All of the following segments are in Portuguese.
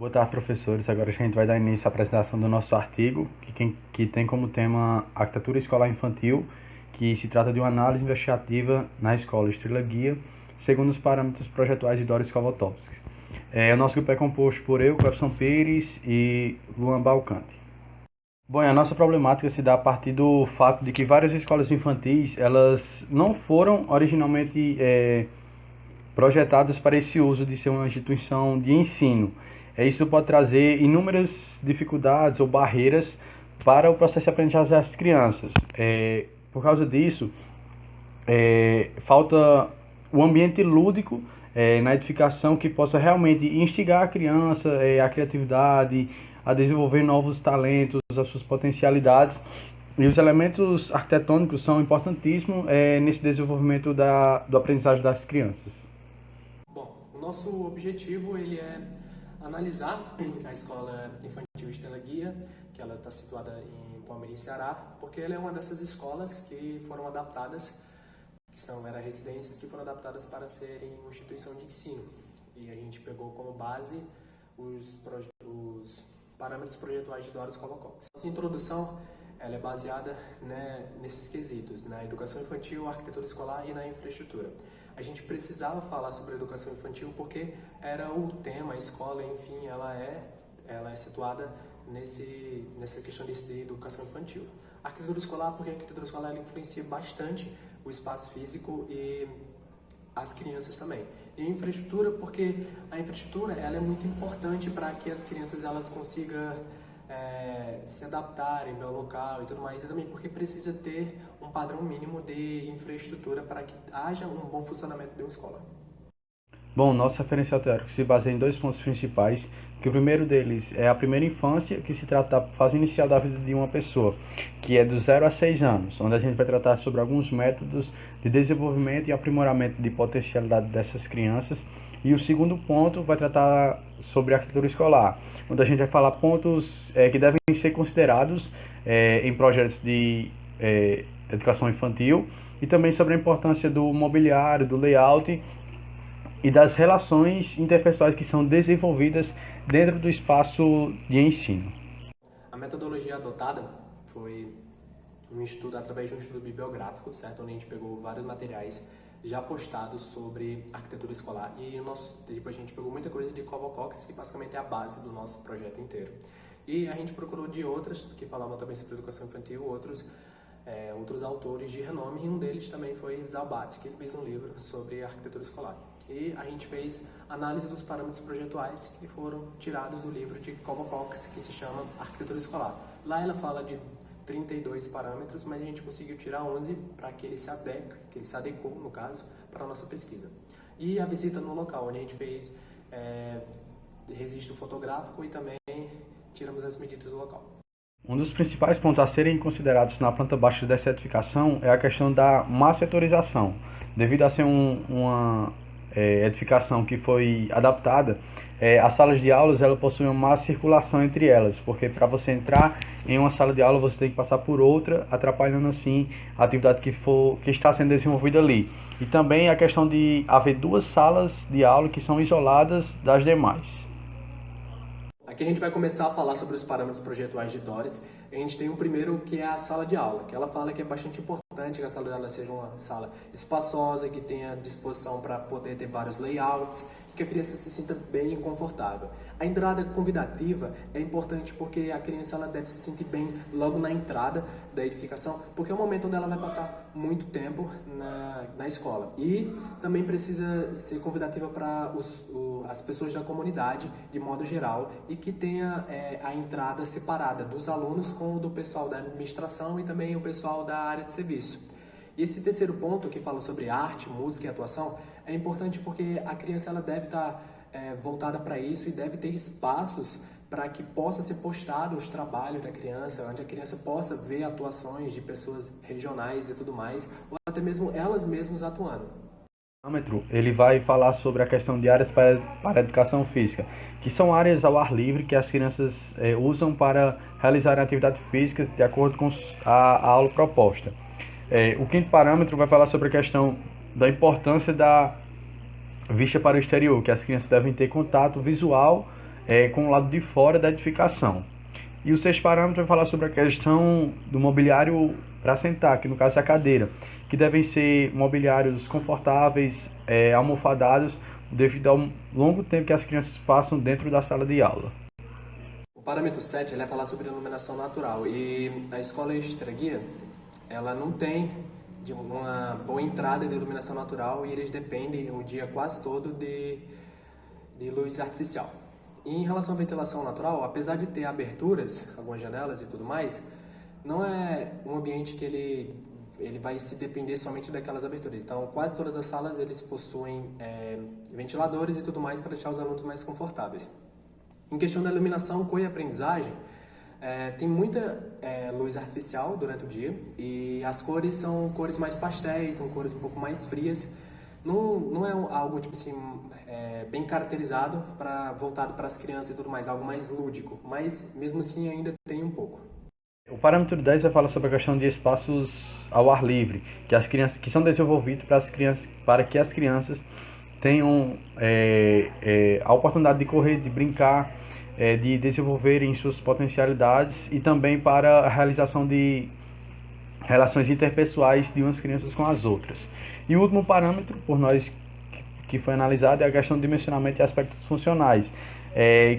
Boa tarde, professores. Agora a gente vai dar início à apresentação do nosso artigo, que tem como tema Arquitetura Escolar Infantil, que se trata de uma análise investigativa na escola Estrela Guia, segundo os parâmetros projetuais de Doris Kovatovsky. O nosso grupo é composto por eu, Clebson Pires e Luan Balcante. Bom, a nossa problemática se dá a partir do fato de que várias escolas infantis, elas não foram originalmente projetadas para esse uso de ser uma instituição de ensino. Isso pode trazer inúmeras dificuldades ou barreiras para o processo de aprendizagem das crianças. Por causa disso, falta o ambiente lúdico na edificação que possa realmente instigar a criança, a criatividade, a desenvolver novos talentos, as suas potencialidades. E os elementos arquitetônicos são importantíssimos nesse desenvolvimento do aprendizagem das crianças. Bom, o nosso objetivo ele é analisar a Escola Infantil Estrela Guia, que ela está situada em Palmeiras, Ceará, porque ela é uma dessas escolas que foram adaptadas, eram residências que foram adaptadas para serem uma instituição de ensino. E a gente pegou como base os parâmetros projetuais de Doris Kovakovsky. Nossa introdução ela é baseada nesses quesitos, na educação infantil, arquitetura escolar e na infraestrutura. A gente precisava falar sobre a educação infantil porque era o tema, a escola, enfim, ela é situada nessa questão de educação infantil. A arquitetura escolar, porque a arquitetura escolar ela influencia bastante o espaço físico e as crianças também. E a infraestrutura, porque a infraestrutura ela é muito importante para que as crianças elas consigam se adaptarem ao local e tudo mais, e também porque precisa ter um padrão mínimo de infraestrutura para que haja um bom funcionamento de uma escola. Bom, nosso referencial teórico se baseia em dois pontos principais, que o primeiro deles é a primeira infância, que se trata da fase inicial da vida de uma pessoa, que é dos 0 a 6 anos, onde a gente vai tratar sobre alguns métodos de desenvolvimento e aprimoramento de potencialidade dessas crianças. E o segundo ponto vai tratar sobre a arquitetura escolar, onde a gente vai falar pontos que devem ser considerados em projetos de educação infantil, e também sobre a importância do mobiliário, do layout e das relações interpessoais que são desenvolvidas dentro do espaço de ensino. A metodologia adotada foi através de um estudo bibliográfico, certo? Onde a gente pegou vários materiais já postados sobre arquitetura escolar e a gente pegou muita coisa de Kovakovsky, que basicamente é a base do nosso projeto inteiro. E a gente procurou de outras que falavam também sobre educação infantil, outros autores de renome, e um deles também foi Zalbatsky, que ele fez um livro sobre arquitetura escolar. E a gente fez análise dos parâmetros projetuais que foram tirados do livro de Kovakovsky, que se chama Arquitetura Escolar. Lá ela fala de 32 parâmetros, mas a gente conseguiu tirar 11 para que ele se adequou, no caso, para a nossa pesquisa. E a visita no local, onde a gente fez registro fotográfico e também tiramos as medidas do local. Um dos principais pontos a serem considerados na planta baixa dessa edificação é a questão da má setorização. Devido a ser uma edificação que foi adaptada, as salas de aulas ela possuem uma má circulação entre elas, porque para você entrar em uma sala de aula você tem que passar por outra, atrapalhando assim a atividade que está sendo desenvolvida ali. E também a questão de haver duas salas de aula que são isoladas das demais. Aqui a gente vai começar a falar sobre os parâmetros projetuais de Doris. A gente tem um primeiro que é a sala de aula, que ela fala que é bastante importante que a sala de aula seja uma sala espaçosa, que tenha disposição para poder ter vários layouts, que a criança se sinta bem e confortável. A entrada convidativa é importante porque a criança ela deve se sentir bem logo na entrada da edificação, porque é o momento onde ela vai passar muito tempo na escola. E também precisa ser convidativa para as pessoas da comunidade, de modo geral, e que tenha a entrada separada dos alunos com o do pessoal da administração e também o pessoal da área de serviço. E esse terceiro ponto, que fala sobre arte, música e atuação, é importante porque a criança ela deve estar voltada para isso e deve ter espaços para que possa ser postado os trabalhos da criança, onde a criança possa ver atuações de pessoas regionais e tudo mais, ou até mesmo elas mesmas atuando. O parâmetro ele vai falar sobre a questão de áreas para a educação física, que são áreas ao ar livre que as crianças usam para realizar atividades físicas de acordo com a aula proposta. O quinto parâmetro vai falar sobre a questão da importância da vista para o exterior, que as crianças devem ter contato visual com o lado de fora da edificação. E o sexto parâmetro vai falar sobre a questão do mobiliário para sentar, que no caso é a cadeira, que devem ser mobiliários confortáveis, almofadados, devido ao longo tempo que as crianças passam dentro da sala de aula. O parâmetro 7 ele vai falar sobre iluminação natural e a escola Extra Guia ela não tem uma boa entrada de iluminação natural e eles dependem o dia quase todo de luz artificial. E em relação à ventilação natural, apesar de ter aberturas, algumas janelas e tudo mais, não é um ambiente que ele vai se depender somente daquelas aberturas. Então, quase todas as salas eles possuem ventiladores e tudo mais para deixar os alunos mais confortáveis. Em questão da iluminação, cor e aprendizagem, tem muita luz artificial durante o dia e as cores são cores mais pastéis, são cores um pouco mais frias. Não é algo tipo assim, bem caracterizado, voltado para as crianças e tudo mais, algo mais lúdico, mas mesmo assim ainda tem um pouco. O parâmetro 10 vai falar sobre a questão de espaços ao ar livre, que são desenvolvidos para que as crianças tenham a oportunidade de correr, de brincar, de desenvolverem suas potencialidades e também para a realização de relações interpessoais de umas crianças com as outras. E o último parâmetro, por nós que foi analisado, é a questão de dimensionamento e aspectos funcionais,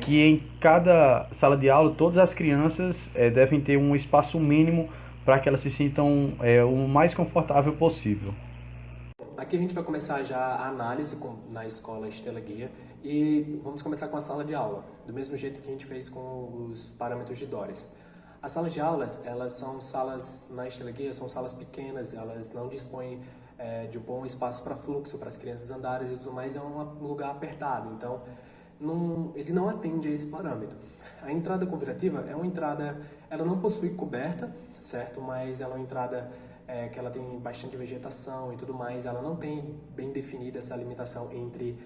que em cada sala de aula todas as crianças devem ter um espaço mínimo para que elas se sintam o mais confortável possível. Aqui a gente vai começar já a análise na escola Estrela Guia e vamos começar com a sala de aula, do mesmo jeito que a gente fez com os parâmetros de Doris. As salas de aulas, elas são salas, na Estrela Guia, são salas pequenas, elas não dispõem de um bom espaço para fluxo, para as crianças andarem e tudo mais, é um lugar apertado, então ele não atende a esse parâmetro. A entrada convidativa é uma entrada, ela não possui coberta, certo? Mas ela é uma entrada que ela tem bastante vegetação e tudo mais, ela não tem bem definida essa limitação entre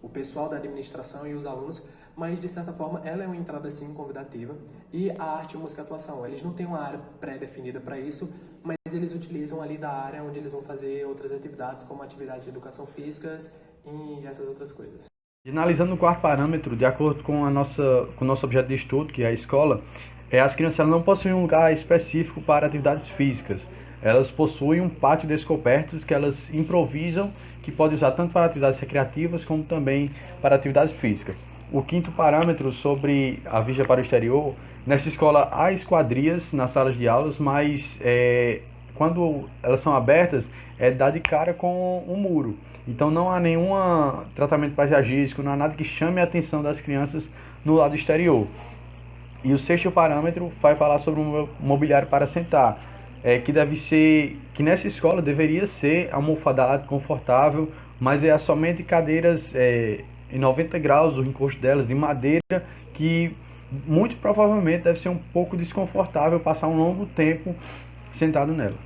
o pessoal da administração e os alunos, mas de certa forma ela é uma entrada sim convidativa. E a arte, música e atuação, eles não têm uma área pré-definida para isso, mas eles utilizam ali da área onde eles vão fazer outras atividades, como atividades de educação física e essas outras coisas. E analisando o quarto parâmetro, de acordo com com o nosso objeto de estudo, que é a escola, as crianças elas não possuem um lugar específico para atividades físicas. Elas possuem um pátio descoberto que elas improvisam, que pode usar tanto para atividades recreativas como também para atividades físicas. O quinto parâmetro sobre a vista para o exterior, nessa escola há esquadrias nas salas de aulas, mas quando elas são abertas, dá de cara com um muro. Então não há nenhum tratamento paisagístico, não há nada que chame a atenção das crianças no lado exterior. E o sexto parâmetro vai falar sobre o mobiliário para sentar, que nessa escola deveria ser almofadado, confortável, mas somente cadeiras em 90 graus, o encosto delas de madeira, que muito provavelmente deve ser um pouco desconfortável passar um longo tempo sentado nela.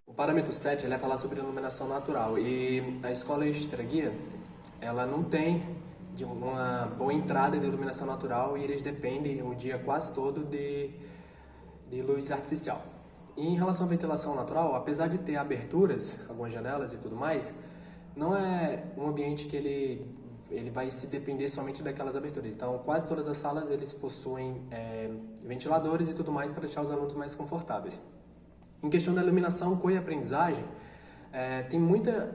O parâmetro 7 ele vai falar sobre iluminação natural e a escola Extra Guia ela não tem uma boa entrada de iluminação natural e eles dependem o dia quase todo de luz artificial. E em relação à ventilação natural, apesar de ter aberturas, algumas janelas e tudo mais, não é um ambiente que ele vai se depender somente daquelas aberturas. Então, quase todas as salas eles possuem ventiladores e tudo mais para deixar os alunos mais confortáveis. Em questão da iluminação, cor e aprendizagem, tem muita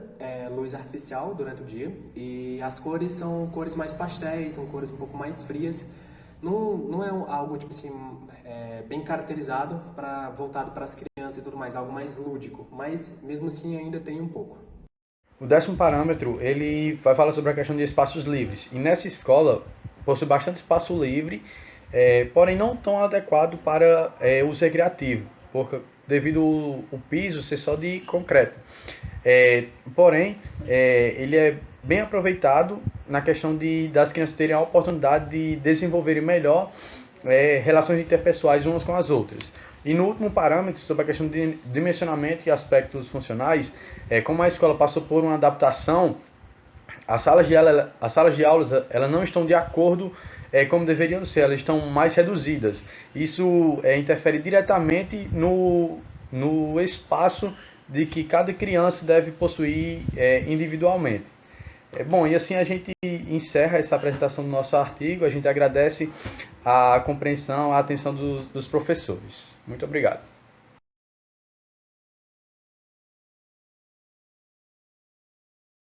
luz artificial durante o dia e as cores são cores mais pastéis, são cores um pouco mais frias. Não é algo tipo assim, bem caracterizado, voltado para as crianças e tudo mais, algo mais lúdico, mas mesmo assim ainda tem um pouco. O décimo parâmetro ele vai falar sobre a questão de espaços livres. E nessa escola possui bastante espaço livre, porém não tão adequado para uso recreativo, devido o piso ser só de concreto. Porém, ele é bem aproveitado na questão das crianças terem a oportunidade de desenvolverem melhor relações interpessoais umas com as outras. E no último parâmetro, sobre a questão de dimensionamento e aspectos funcionais, como a escola passou por uma adaptação, as salas de aulas elas não estão de acordo como deveriam ser, elas estão mais reduzidas. Isso interfere diretamente no espaço de que cada criança deve possuir individualmente. Bom, e assim a gente encerra essa apresentação do nosso artigo. A gente agradece a compreensão, a atenção dos professores. Muito obrigado.